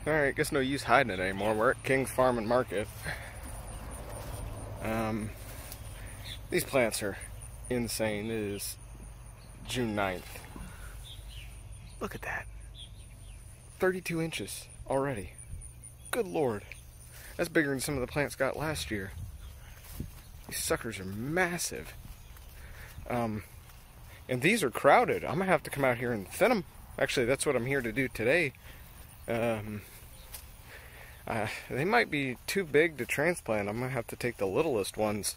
Alright, guess no use hiding it anymore. We're at King's Farm and Market. These plants are insane. It is June 9th. Look at that. 32 inches already. Good lord. That's bigger than some of the plants got last year. These suckers are massive. And these are crowded. I'm gonna have to come out here and thin them. Actually, that's what I'm here to do today. They might be too big to transplant. I'm gonna have to take the littlest ones.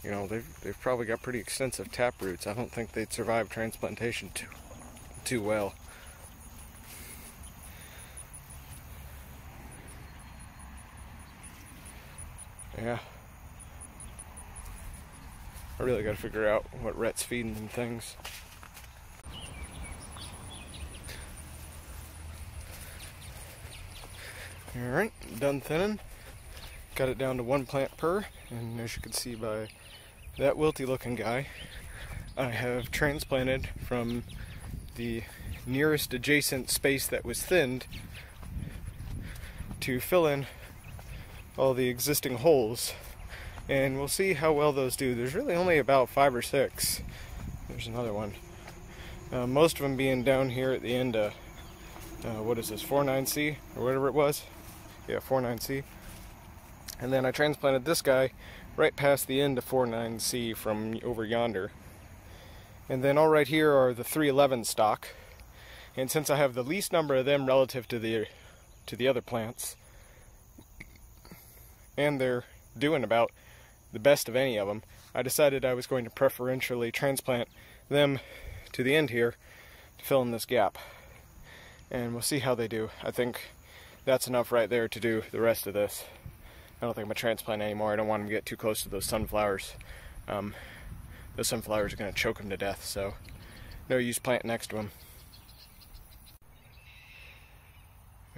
You know, they've probably got pretty extensive tap roots. I don't think they'd survive transplantation too well. Yeah. I really gotta figure out what Rhett's feeding them things. Alright, done thinning. Got it down to 1 plant per, and as you can see by that wilty looking guy, I have transplanted from the nearest adjacent space that was thinned to fill in all the existing holes, and we'll see how well those do. There's really only about 5 or 6. There's another one. Most of them being down here at the end of, what is this, 49C or whatever it was? Yeah, 49C. And then I transplanted this guy right past the end of 49C from over yonder. And then all right here are the 311 stock. And since I have the least number of them relative to the other plants, and they're doing about the best of any of them, I decided I was going to preferentially transplant them to the end here to fill in this gap. And we'll see how they do. I think that's enough right there to do the rest of this. I don't think I'm going to transplant anymore. I don't want them to get too close to those sunflowers. Those sunflowers are going to choke them to death, so no use planting next to them.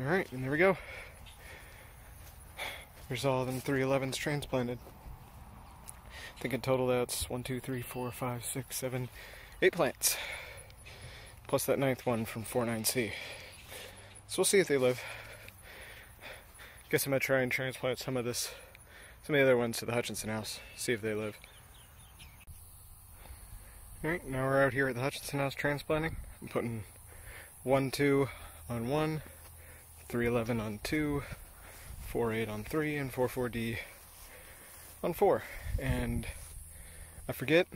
Alright, and there we go. There's all of them 311s transplanted. I think in total that's 1, 2, 3, 4, 5, 6, 7, 8 plants. Plus that 9th one from 49C. So we'll see if they live. Guess I'm going to try and transplant some of the other ones to the Hutchinson house. See if they live. Alright, now we're out here at the Hutchinson house transplanting. I'm putting 1, 2 on 1, 311 on 2, 4-8 on 3, and 4-4-D on 4. And I forget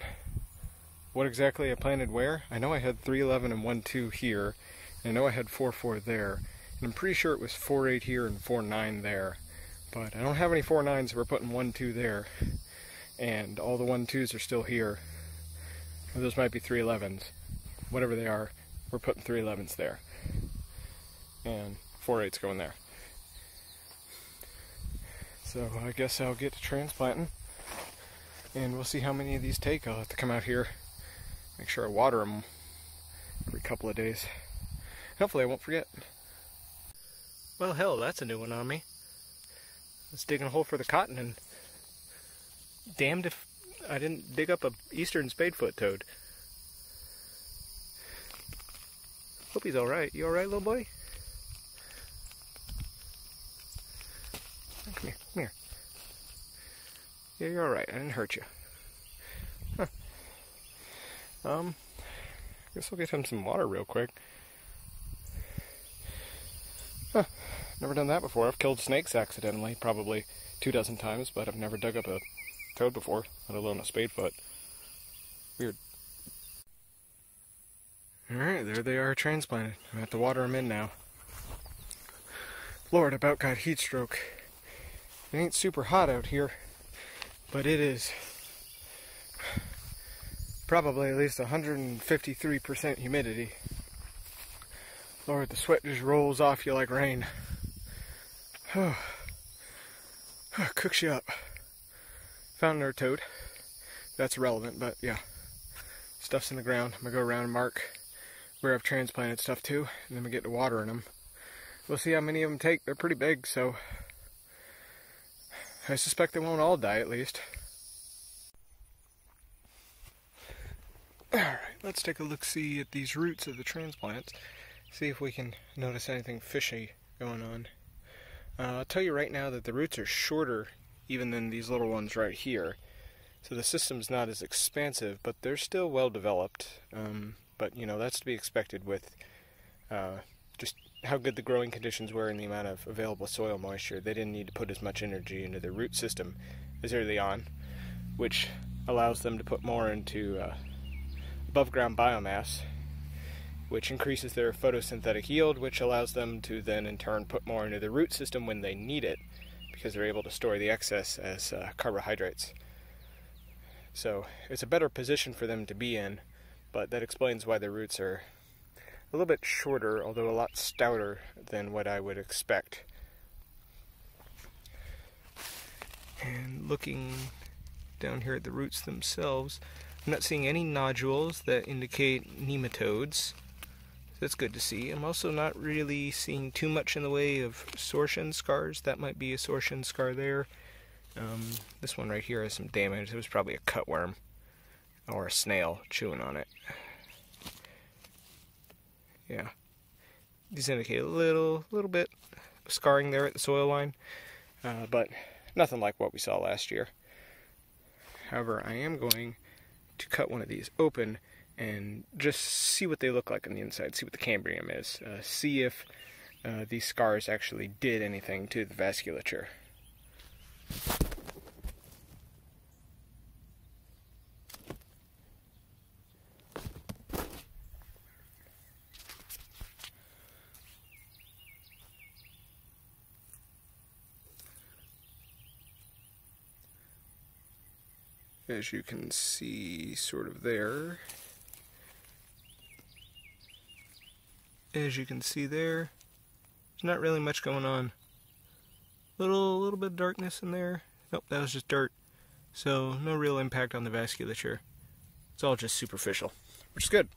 what exactly I planted where. I know I had 311 and 1-2 here, and I know I had 4-4 there, and I'm pretty sure it was 4-8 here and 4-9 there. But I don't have any 4-9s, so we're putting 1-2 there, and all the 1-2s are still here. Those might be 311s. Whatever they are, we're putting 311s there. And 4-8's going there. So I guess I'll get to transplanting, and we'll see how many of these take. I'll have to come out here, make sure I water them every couple of days. Hopefully I won't forget. Well, hell, that's a new one on me. Let's dig a hole for the cotton, and damned if I didn't dig up a eastern spadefoot toad. Hope he's alright. You alright, little boy? Come here, come here. Yeah, you're alright. I didn't hurt you. Huh. Guess I'll get him some water real quick. Huh. Never done that before. I've killed snakes accidentally, probably 24 times, but I've never dug up a toad before, let alone a spadefoot. Weird. Alright, there they are transplanted. I have to water them in now. Lord, I about got heat stroke. It ain't super hot out here, but it is probably at least 153% humidity. Lord, the sweat just rolls off you like rain. Cooks you up. Found another toad. That's irrelevant, but yeah. Stuff's in the ground. I'm going to go around and mark where I've transplanted stuff to, and then we get to watering them. We'll see how many of them take. They're pretty big, so I suspect they won't all die at least. Alright, let's take a look-see at these roots of the transplants. See if we can notice anything fishy going on. I'll tell you right now that the roots are shorter even than these little ones right here. So the system's not as expansive, but they're still well developed. But you know, that's to be expected with just how good the growing conditions were and the amount of available soil moisture. They didn't need to put as much energy into their root system as early on, which allows them to put more into above ground biomass, which increases their photosynthetic yield, which allows them to then in turn put more into the root system when they need it, because they're able to store the excess as carbohydrates. So it's a better position for them to be in, but that explains why their roots are a little bit shorter, although a lot stouter than what I would expect. And looking down here at the roots themselves, I'm not seeing any nodules that indicate nematodes. That's good to see. I'm also not really seeing too much in the way of sortion scars. That might be a sortion scar there. This one right here has some damage. It was probably a cutworm or a snail chewing on it. Yeah. These indicate a little bit of scarring there at the soil line, but nothing like what we saw last year. However, I am going to cut one of these open and just see what they look like on the inside, see what the cambium is, see if these scars actually did anything to the vasculature. As you can see sort of there, there's not really much going on. Little bit of darkness in there. Nope, that was just dirt. So no real impact on the vasculature. It's all just superficial, which is good.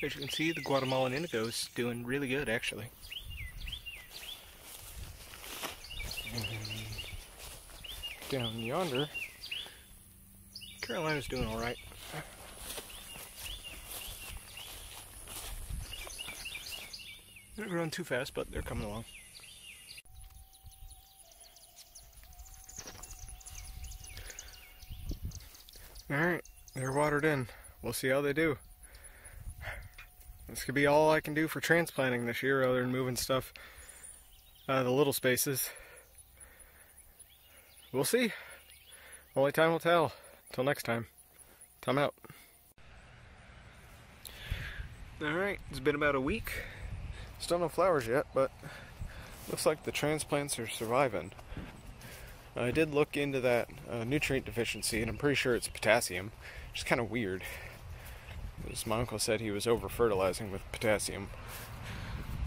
As you can see, the Guatemalan indigo is doing really good, actually. Down yonder, Carolina's doing all right. They're growing too fast, but they're coming along. Alright, they're watered in. We'll see how they do. This could be all I can do for transplanting this year, other than moving stuff out of the little spaces. We'll see. Only time will tell. Until next time. Time out. Alright, it's been about a week. Still no flowers yet, but looks like the transplants are surviving. I did look into that nutrient deficiency, and I'm pretty sure it's potassium, which is kind of weird. As my uncle said, he was over-fertilizing with potassium.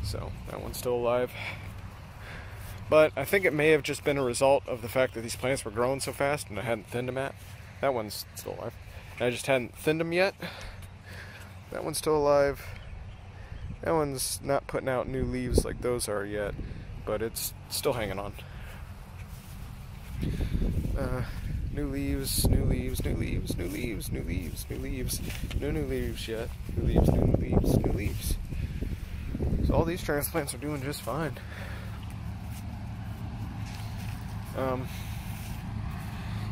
So, that one's still alive. But I think it may have just been a result of the fact that these plants were growing so fast and I hadn't thinned them yet. That one's still alive. I just hadn't thinned them yet. That one's still alive. That one's not putting out new leaves like those are yet, but it's still hanging on. New leaves, new leaves, new leaves, new leaves, new leaves, new leaves. No new leaves yet. New leaves, new leaves, new leaves. So all these transplants are doing just fine.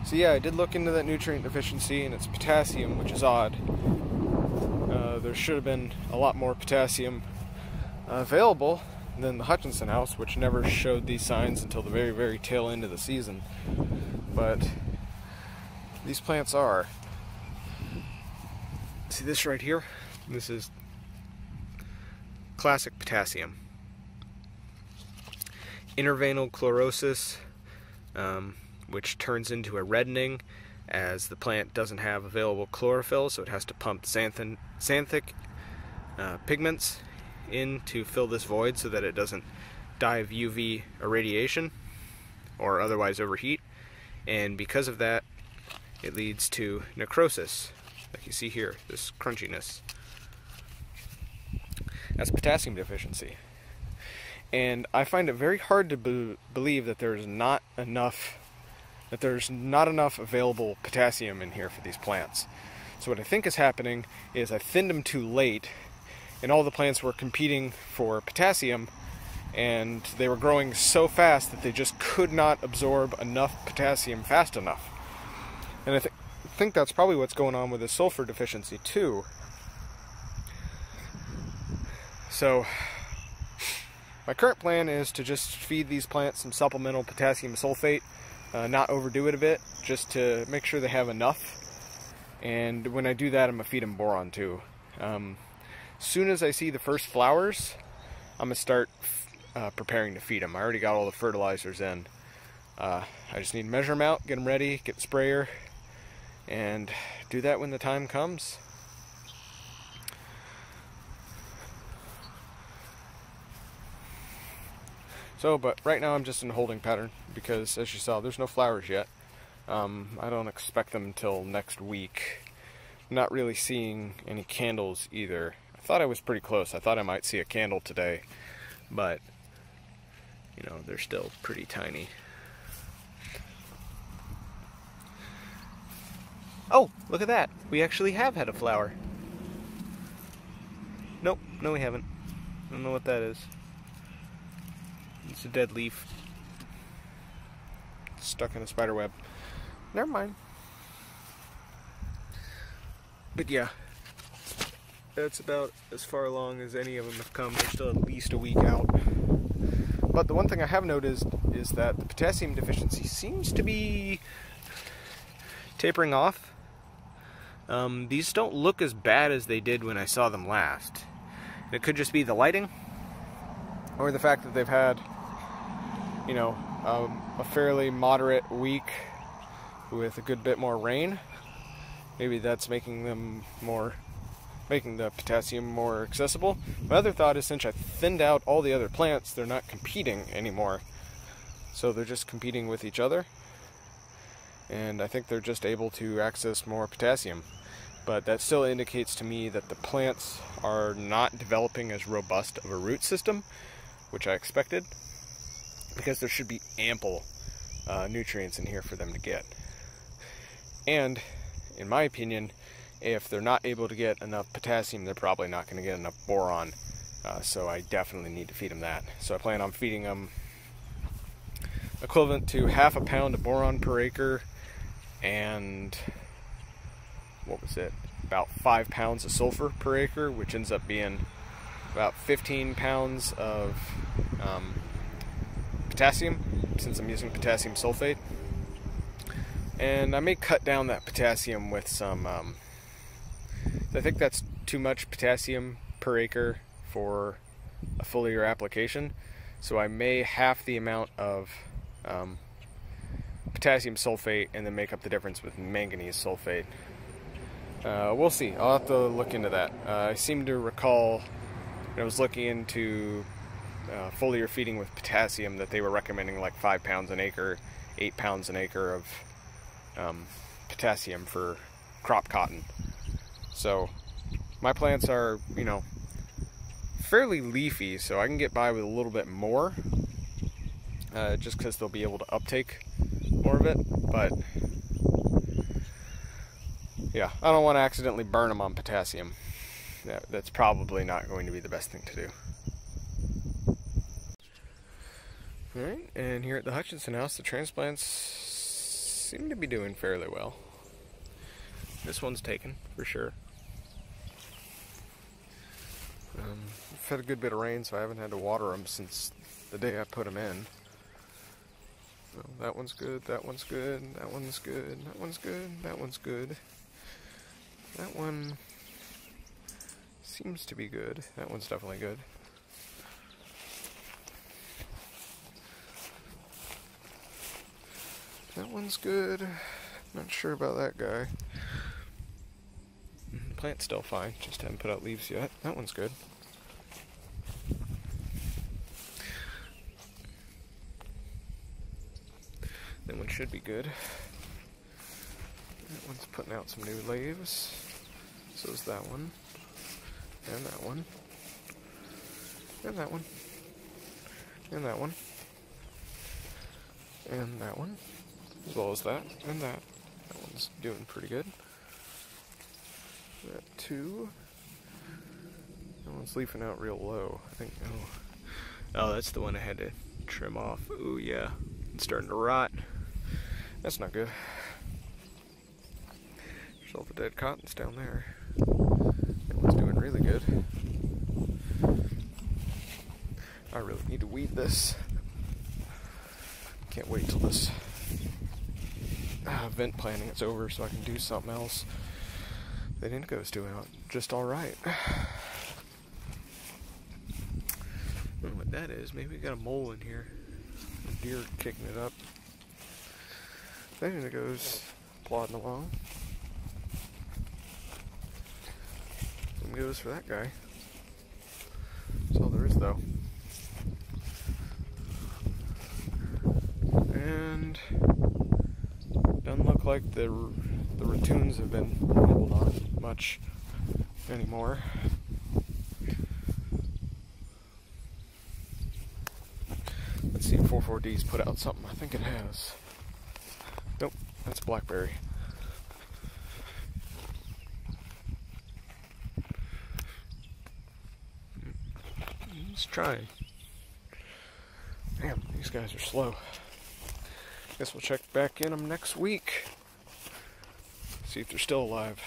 So yeah, I did look into that nutrient deficiency, and it's potassium, which is odd. There should have been a lot more potassium available than the Hutchinson house, which never showed these signs until the very, very tail end of the season. But these plants are. See this right here? This is classic potassium. Intervenal chlorosis, which turns into a reddening as the plant doesn't have available chlorophyll, so it has to pump xanthic pigments in to fill this void so that it doesn't die of UV irradiation or otherwise overheat. And because of that, it leads to necrosis, like you see here, this crunchiness. That's potassium deficiency. And I find it very hard to believe that there's not enough available potassium in here for these plants. So what I think is happening is I thinned them too late, and all the plants were competing for potassium, and they were growing so fast that they just could not absorb enough potassium fast enough. And I think that's probably what's going on with the sulfur deficiency too. So my current plan is to just feed these plants some supplemental potassium sulfate, not overdo it a bit, just to make sure they have enough. And when I do that, I'm going to feed them boron too. Soon as I see the first flowers, I'm going to start preparing to feed them. I already got all the fertilizers in. I just need to measure them out, get them ready, get the sprayer, and do that when the time comes. So, but right now I'm just in a holding pattern because, as you saw, there's no flowers yet. I don't expect them until next week. I'm not really seeing any candles either. I thought I was pretty close. I thought I might see a candle today, but you know, they're still pretty tiny. Oh, look at that. We actually have had a flower. Nope, no we haven't. I don't know what that is. It's a dead leaf. Stuck in a spider web. Never mind. But yeah, that's about as far along as any of them have come. They're still at least a week out. But the one thing I have noticed is that the potassium deficiency seems to be tapering off. These don't look as bad as they did when I saw them last. It could just be the lighting, or the fact that they've had, you know, a fairly moderate week with a good bit more rain. Maybe that's making the potassium more accessible. My other thought is, since I thinned out all the other plants, they're not competing anymore. So they're just competing with each other. And I think they're just able to access more potassium. But that still indicates to me that the plants are not developing as robust of a root system, which I expected, because there should be ample nutrients in here for them to get. And in my opinion, if they're not able to get enough potassium, they're probably not going to get enough boron. So I definitely need to feed them that. So I plan on feeding them equivalent to 1/2 pound of boron per acre, and what was it? About 5 pounds of sulfur per acre, which ends up being about 15 pounds of potassium, since I'm using potassium sulfate. And I may cut down that potassium with some, I think that's too much potassium per acre for a foliar application, so I may half the amount of potassium sulfate and then make up the difference with manganese sulfate. We'll see. I'll have to look into that. I seem to recall when I was looking into foliar feeding with potassium that they were recommending like 5 pounds an acre, 8 pounds an acre of potassium for crop cotton. So my plants are, you know, fairly leafy, so I can get by with a little bit more, just because they'll be able to uptake more of it. But yeah, I don't want to accidentally burn them on potassium. That's probably not going to be the best thing to do. Alright, and here at the Hutchinson house, the transplants seem to be doing fairly well. This one's taken, for sure. I've had a good bit of rain, so I haven't had to water them since the day I put them in. Well, that one's good, that one's good, that one's good, that one's good, that one's good. That one seems to be good. That one's definitely good. That one's good. Not sure about that guy. The plant's still fine, just haven't put out leaves yet. That one's good. That one should be good. That one's putting out some new leaves. So is that one. And that one. And that one. And that one. And that one. As well as that. And that. That one's doing pretty good. That two. That It's leafing out real low. I think. Oh, that's the one I had to trim off. Ooh, yeah. It's starting to rot. That's not good. There's all the dead cottons down there. That one's doing really good. I really need to weed this. Can't wait till this vent planting is over so I can do something else. The indigo's doing just alright. I don't know what that is. Maybe we got a mole in here. A deer kicking it up. That indigo's plodding along. Same goes for that guy. That's all there is, though. And doesn't look like the ratoons have been hold on much anymore. Let's see if 44D's put out something. I think it has. Nope, that's blackberry. Let's try. Damn, these guys are slow. Guess we'll check back in them next week. See if they're still alive.